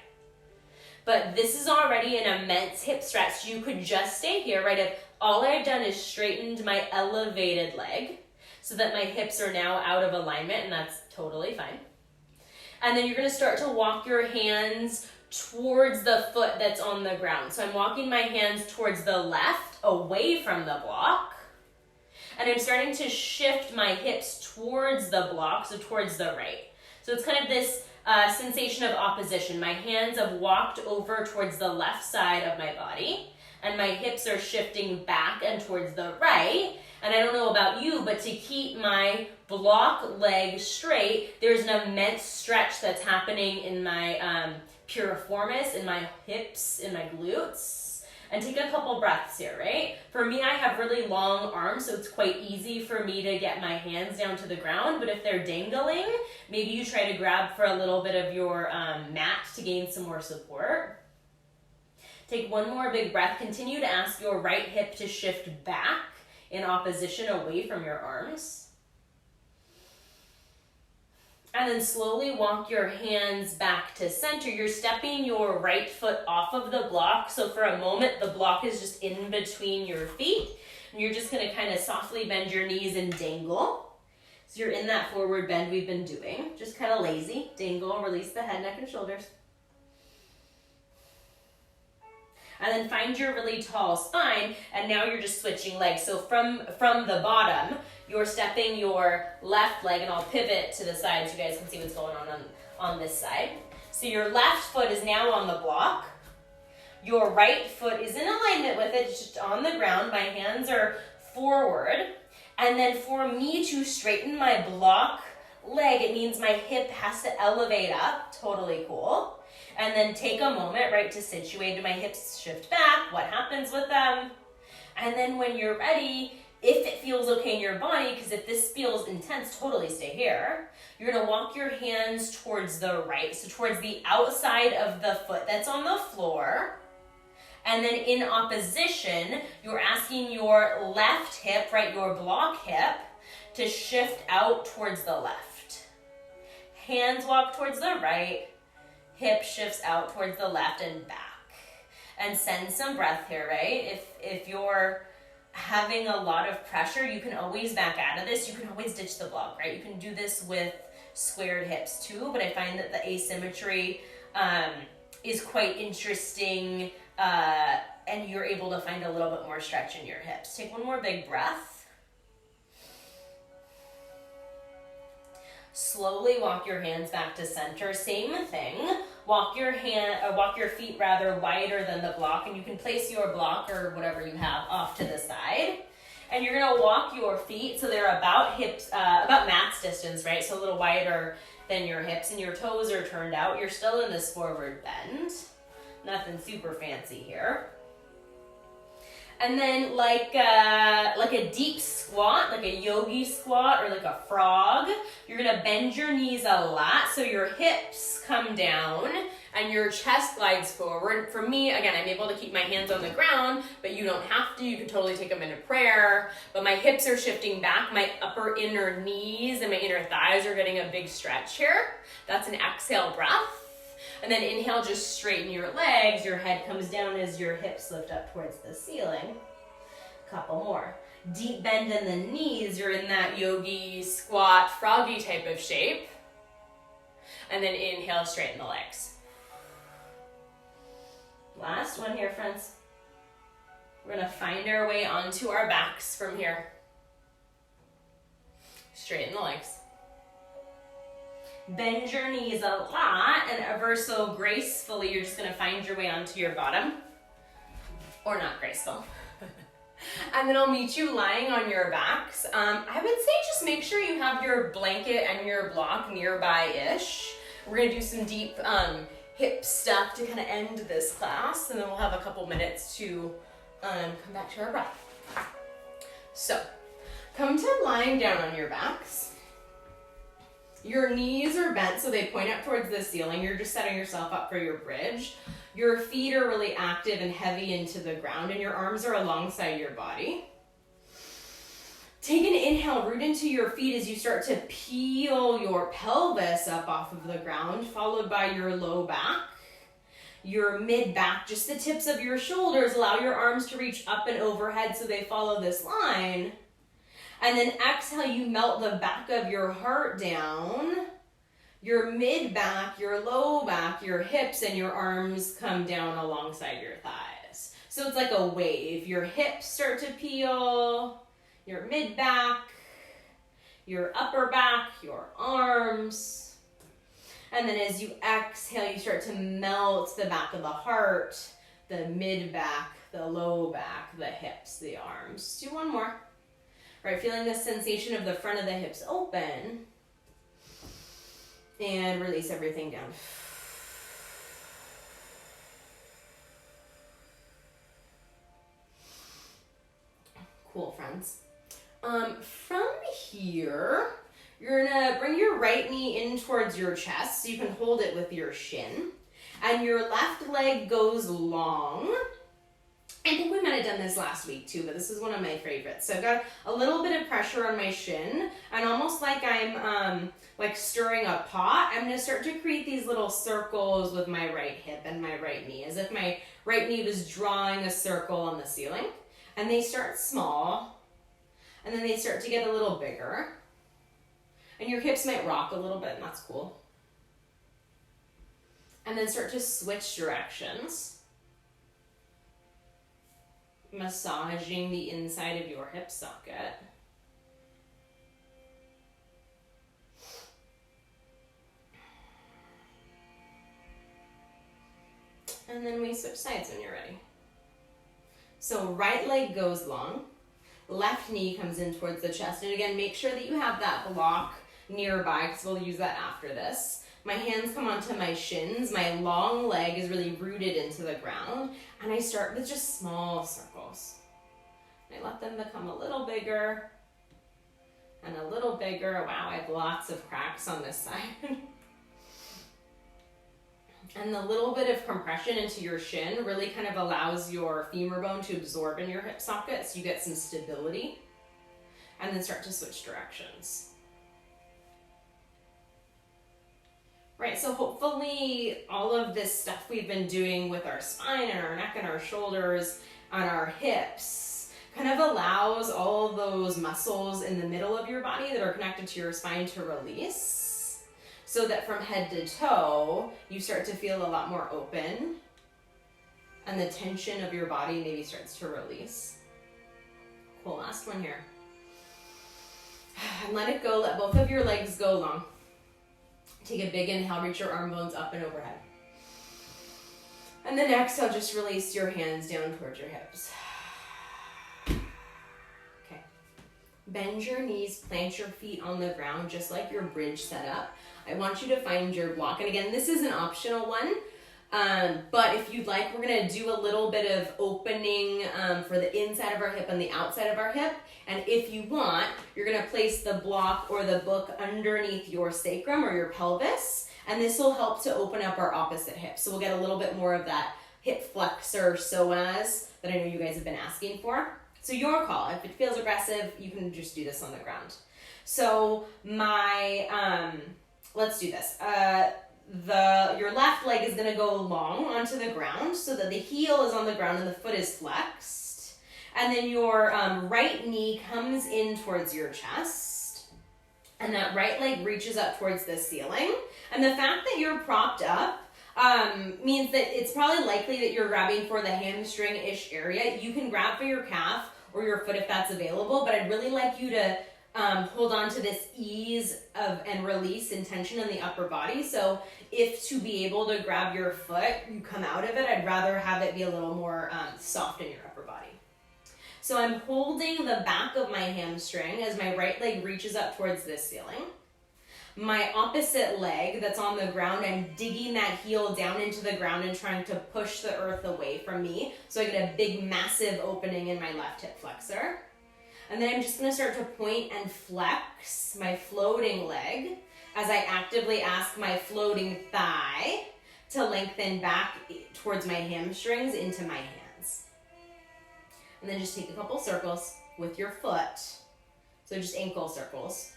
But this is already an immense hip stretch. You could just stay here, right? If all I've done is straightened my elevated leg so that my hips are now out of alignment, and that's totally fine. And then you're gonna start to walk your hands towards the foot that's on the ground. So I'm walking my hands towards the left, away from the block. And I'm starting to shift my hips towards the block, so towards the right. So it's kind of this sensation of opposition. My hands have walked over towards the left side of my body, and my hips are shifting back and towards the right. And I don't know about you, but to keep my block leg straight, there's an immense stretch that's happening in my piriformis, in my hips, in my glutes. And take a couple breaths here, right? For me, I have really long arms, so it's quite easy for me to get my hands down to the ground. But if they're dangling, maybe you try to grab for a little bit of your mat to gain some more support. Take one more big breath. Continue to ask your right hip to shift back in opposition away from your arms. And then slowly walk your hands back to center. You're stepping your right foot off of the block. So for a moment, the block is just in between your feet. And you're just gonna kind of softly bend your knees and dangle. So you're in that forward bend we've been doing. Just kind of lazy. Dangle, release the head, neck, and shoulders. And then find your really tall spine, and now you're just switching legs. So from the bottom, you're stepping your left leg, and I'll pivot to the side so you guys can see what's going on this side. So your left foot is now on the block. Your right foot is in alignment with it, just on the ground. My hands are forward. And then for me to straighten my block leg, it means my hip has to elevate up. Totally cool. And then take a moment, right, to situate. My hips shift back. What happens with them? And then when you're ready, if it feels okay in your body, because if this feels intense, totally stay here. You're gonna walk your hands towards the right, so towards the outside of the foot that's on the floor. And then in opposition, you're asking your left hip, right, your block hip, to shift out towards the left. Hands walk towards the right. Hip shifts out towards the left and back. And send some breath here, right? If you're having a lot of pressure, you can always back out of this. You can always ditch the block, right? You can do this with squared hips too, but I find that the asymmetry is quite interesting, and you're able to find a little bit more stretch in your hips. Take one more big breath. Slowly walk your hands back to center. Same thing. Walk your feet rather wider than the block, and you can place your block or whatever you have off to the side. And you're gonna walk your feet so they're about mat's distance, right? So a little wider than your hips, and your toes are turned out. You're still in this forward bend. Nothing super fancy here. And then like a deep squat, like a yogi squat or like a frog, you're gonna bend your knees a lot so your hips come down and your chest glides forward. For me, again, I'm able to keep my hands on the ground, but you don't have to. You can totally take them into prayer. But my hips are shifting back. My upper inner knees and my inner thighs are getting a big stretch here. That's an exhale breath. And then inhale, just straighten your legs. Your head comes down as your hips lift up towards the ceiling. Couple more. Deep bend in the knees. You're in that yogi, squat, froggy type of shape. And then inhale, straighten the legs. Last one here, friends. We're gonna find our way onto our backs from here. Straighten the legs. Bend your knees a lot, and ever so gracefully, you're just gonna find your way onto your bottom. Or not graceful. And then I'll meet you lying on your backs. I would say just make sure you have your blanket and your block nearby-ish. We're gonna do some deep hip stuff to kind of end this class, and then we'll have a couple minutes to come back to our breath. So, come to lying down on your backs. Your knees are bent so they point up towards the ceiling. You're just setting yourself up for your bridge. Your feet are really active and heavy into the ground, and your arms are alongside your body. Take an inhale, root into your feet as you start to peel your pelvis up off of the ground, followed by your low back, your mid back, just the tips of your shoulders. Allow your arms to reach up and overhead so they follow this line. And then exhale, you melt the back of your heart down. Your mid back, your low back, your hips, and your arms come down alongside your thighs. So it's like a wave. Your hips start to peel, your mid back, your upper back, your arms. And then as you exhale, you start to melt the back of the heart, the mid back, the low back, the hips, the arms. Do one more. Right, feeling the sensation of the front of the hips open. And release everything down. Cool, friends. From here, you're gonna bring your right knee in towards your chest so you can hold it with your shin. And your left leg goes long. I think we might have done this last week too, but this is one of my favorites. So I've got a little bit of pressure on my shin, and almost like I'm like stirring a pot, I'm gonna start to create these little circles with my right hip and my right knee, as if my right knee was drawing a circle on the ceiling. And they start small, and then they start to get a little bigger. And your hips might rock a little bit, and that's cool. And then start to switch directions. Massaging the inside of your hip socket. And then we switch sides when you're ready. So right leg goes long, left knee comes in towards the chest. And again, make sure that you have that block nearby, because we'll use that after this. My hands come onto my shins. My long leg is really rooted into the ground. And I start with just small circles. I let them become a little bigger and a little bigger. Wow, I have lots of cracks on this side. And the little bit of compression into your shin really kind of allows your femur bone to absorb in your hip socket so you get some stability. And then start to switch directions. Right, so hopefully all of this stuff we've been doing with our spine and our neck and our shoulders and our hips kind of allows all of those muscles in the middle of your body that are connected to your spine to release, so that from head to toe, you start to feel a lot more open and the tension of your body maybe starts to release. Cool, last one here. And let it go, let both of your legs go long. Take a big inhale, reach your arm bones up and overhead. And then exhale, just release your hands down towards your hips. Okay. Bend your knees, plant your feet on the ground, just like your bridge setup. I want you to find your block. And again, this is an optional one. But if you'd like, we're gonna do a little bit of opening for the inside of our hip and the outside of our hip. And if you want, you're gonna place the block or the book underneath your sacrum or your pelvis. And this will help to open up our opposite hip. So we'll get a little bit more of that hip flexor psoas that I know you guys have been asking for. So your call. If it feels aggressive, you can just do this on the ground. So let's do this. your left leg is going to go long onto the ground so that the heel is on the ground and the foot is flexed. And then your right knee comes in towards your chest. And that right leg reaches up towards the ceiling. And the fact that you're propped up means that it's probably likely that you're grabbing for the hamstring-ish area. You can grab for your calf or your foot if that's available, but I'd really like you to hold on to this ease of and release and tension in the upper body. So if to be able to grab your foot, you come out of it, I'd rather have it be a little more soft in your upper body. So I'm holding the back of my hamstring as my right leg reaches up towards this ceiling. My opposite leg that's on the ground, I'm digging that heel down into the ground and trying to push the earth away from me so I get a big, massive opening in my left hip flexor. And then I'm just going to start to point and flex my floating leg as I actively ask my floating thigh to lengthen back towards my hamstrings into my hands. And then just take a couple circles with your foot. So just ankle circles.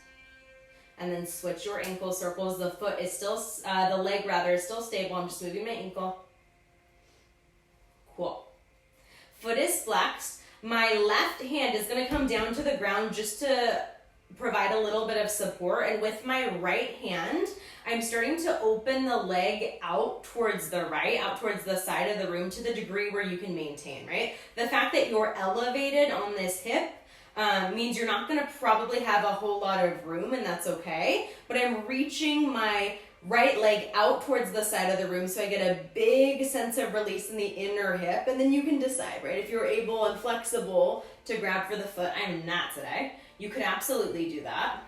And then switch your ankle circles. The foot is still, the leg rather, is still stable. I'm just moving my ankle. Cool. Foot is flexed. My left hand is going to come down to the ground just to provide a little bit of support. And with my right hand, I'm starting to open the leg out towards the right, out towards the side of the room to the degree where you can maintain, right? The fact that you're elevated on this hip means you're not going to probably have a whole lot of room, and that's okay. But I'm reaching my right leg out towards the side of the room so I get a big sense of release in the inner hip, and then you can decide, right? If you're able and flexible to grab for the foot, I'm not today. You could absolutely do that.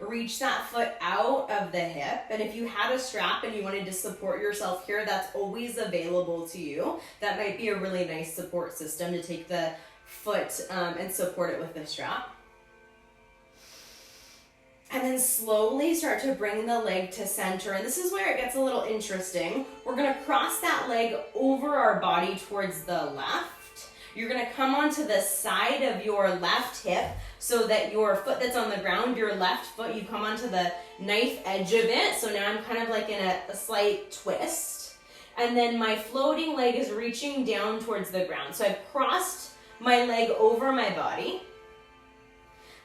Reach that foot out of the hip, and if you had a strap and you wanted to support yourself here, that's always available to you. That might be a really nice support system to take the foot and support it with the strap. And then slowly start to bring the leg to center. And this is where it gets a little interesting. We're going to cross that leg over our body towards the left. You're going to come onto the side of your left hip so that your foot that's on the ground, your left foot, you come onto the knife edge of it. So now I'm kind of like in a slight twist. And then my floating leg is reaching down towards the ground. So I've crossed my leg over my body.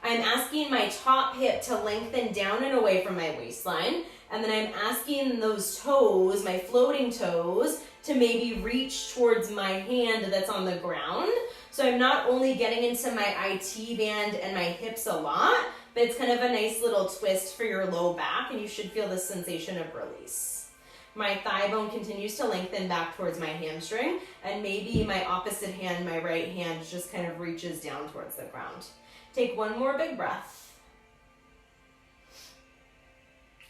I'm asking my top hip to lengthen down and away from my waistline. And then I'm asking those toes, my floating toes, to maybe reach towards my hand that's on the ground. So I'm not only getting into my IT band and my hips a lot, but it's kind of a nice little twist for your low back, and you should feel this sensation of release. My thigh bone continues to lengthen back towards my hamstring, and maybe my opposite hand, my right hand, just kind of reaches down towards the ground. Take one more big breath.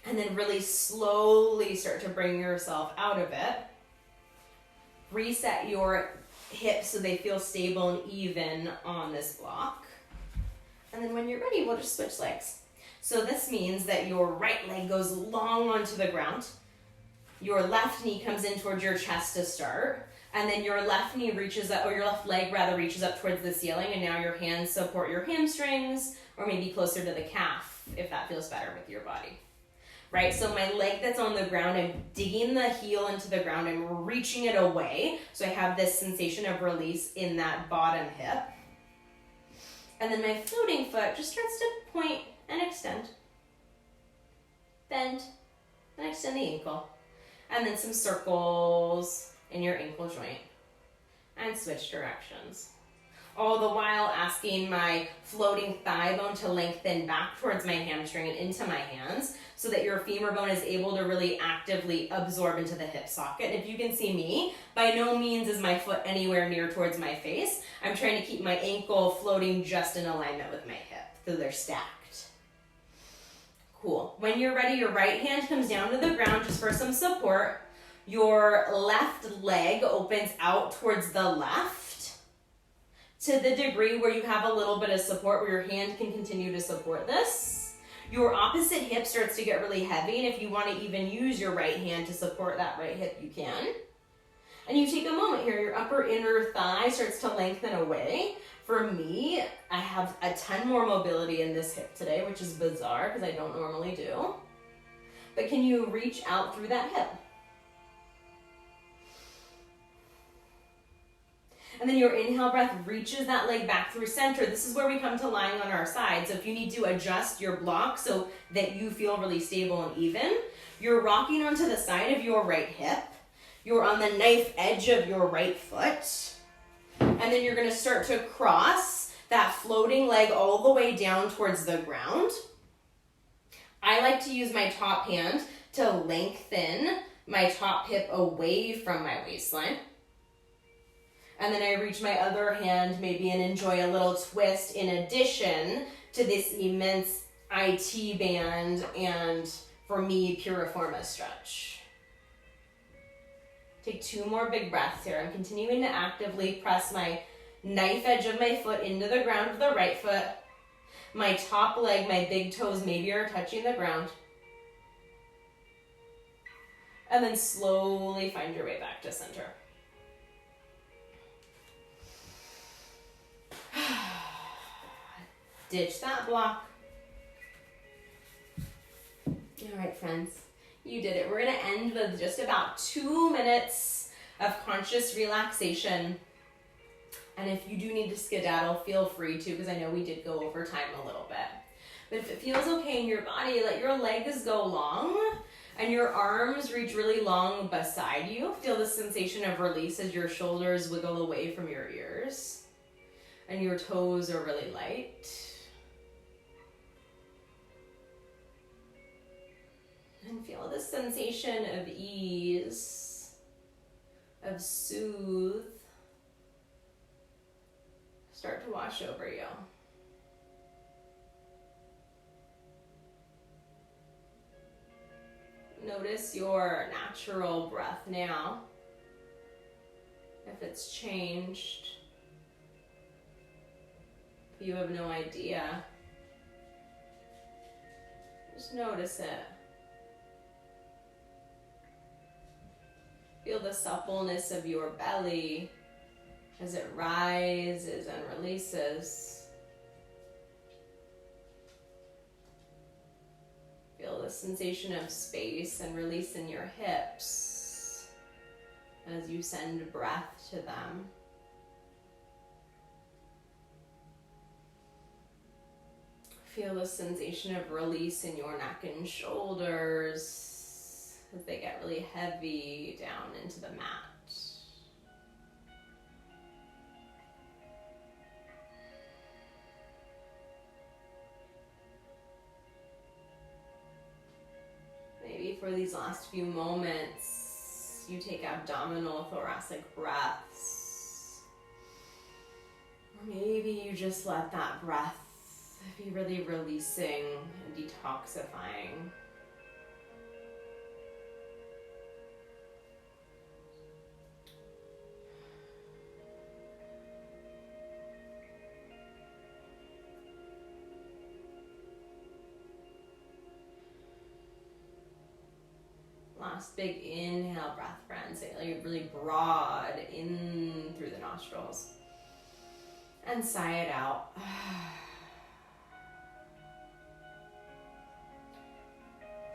And then really slowly start to bring yourself out of it. Reset your hips so they feel stable and even on this block. And then when you're ready, we'll just switch legs. So this means that your right leg goes long onto the ground. Your left knee comes in towards your chest to start. And then your left knee reaches up, or your left leg rather reaches up towards the ceiling, and now your hands support your hamstrings, or maybe closer to the calf, if that feels better with your body. Right, so my leg that's on the ground, I'm digging the heel into the ground, I'm reaching it away, so I have this sensation of release in that bottom hip. And then my floating foot just starts to point and extend. Bend, and extend the ankle. And then some circles in your ankle joint, and switch directions. All the while asking my floating thigh bone to lengthen back towards my hamstring and into my hands so that your femur bone is able to really actively absorb into the hip socket. And if you can see me, by no means is my foot anywhere near towards my face. I'm trying to keep my ankle floating just in alignment with my hip, so they're stacked. Cool. When you're ready, your right hand comes down to the ground just for some support. Your left leg opens out towards the left to the degree where you have a little bit of support, where your hand can continue to support this. Your opposite hip starts to get really heavy, and if you want to even use your right hand to support that right hip, you can. And you take a moment here, your upper inner thigh starts to lengthen away. For me, I have a ton more mobility in this hip today, which is bizarre because I don't normally do. but can you reach out through that hip? And then your inhale breath reaches that leg back through center. This is where we come to lying on our side. So if you need to adjust your block so that you feel really stable and even, you're rocking onto the side of your right hip. You're on the knife edge of your right foot. And then you're going to start to cross that floating leg all the way down towards the ground. I like to use my top hand to lengthen my top hip away from my waistline. And then I reach my other hand maybe and enjoy a little twist in addition to this immense IT band and, for me, piriformis stretch. Take 2 more big breaths here. I'm continuing to actively press my knife edge of my foot into the ground of the right foot. My top leg, my big toes maybe are touching the ground. And then slowly find your way back to center. Ditch that block. All right, friends, you did it. We're going to end with just about 2 minutes of conscious relaxation. And if you do need to skedaddle, feel free to, because I know we did go over time a little bit. But if it feels okay in your body, let your legs go long and your arms reach really long beside you. Feel the sensation of release as your shoulders wiggle away from your ears and your toes are really light. And feel the sensation of ease, of soothe, start to wash over you. Notice your natural breath now, if it's changed. If you have no idea, just notice it. Feel the suppleness of your belly as it rises and releases. Feel the sensation of space and release in your hips as you send breath to them. Feel the sensation of release in your neck and shoulders as they get really heavy down into the mat. Maybe for these last few moments, you take abdominal thoracic breaths. Or maybe you just let that breath be really releasing and detoxifying. Last big inhale breath, friends. Really broad in through the nostrils. And sigh it out.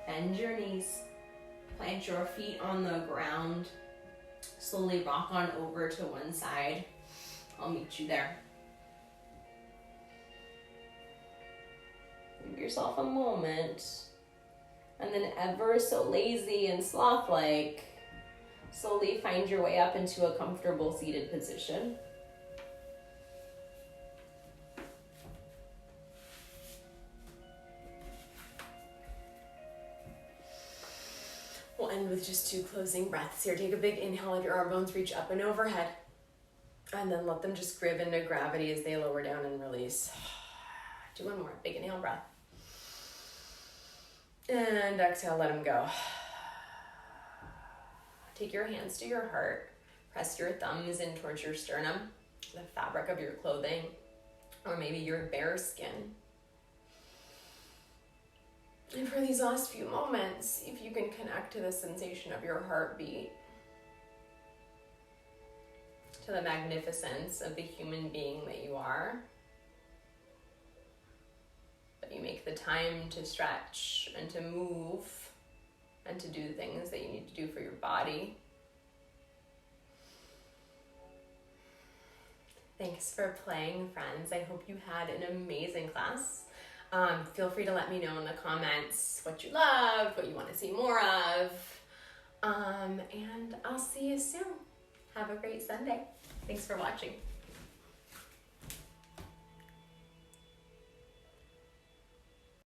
Bend your knees. Plant your feet on the ground. Slowly rock on over to one side. I'll meet you there. Give yourself a moment. And then ever so lazy and sloth-like, slowly find your way up into a comfortable seated position. We'll end with just 2 closing breaths here. Take a big inhale, let your arm bones reach up and overhead. And then let them just grip into gravity as they lower down and release. Do one more. Big inhale breath. And exhale, let them go. Take your hands to your heart. Press your thumbs in towards your sternum, the fabric of your clothing, or maybe your bare skin. And for these last few moments, if you can connect to the sensation of your heartbeat, to the magnificence of the human being that you are, but you make the time to stretch and to move and to do the things that you need to do for your body. Thanks for playing, friends. I hope you had an amazing class. Feel free to let me know in the comments what you loved, what you want to see more of. And I'll see you soon. Have a great Sunday. Thanks for watching.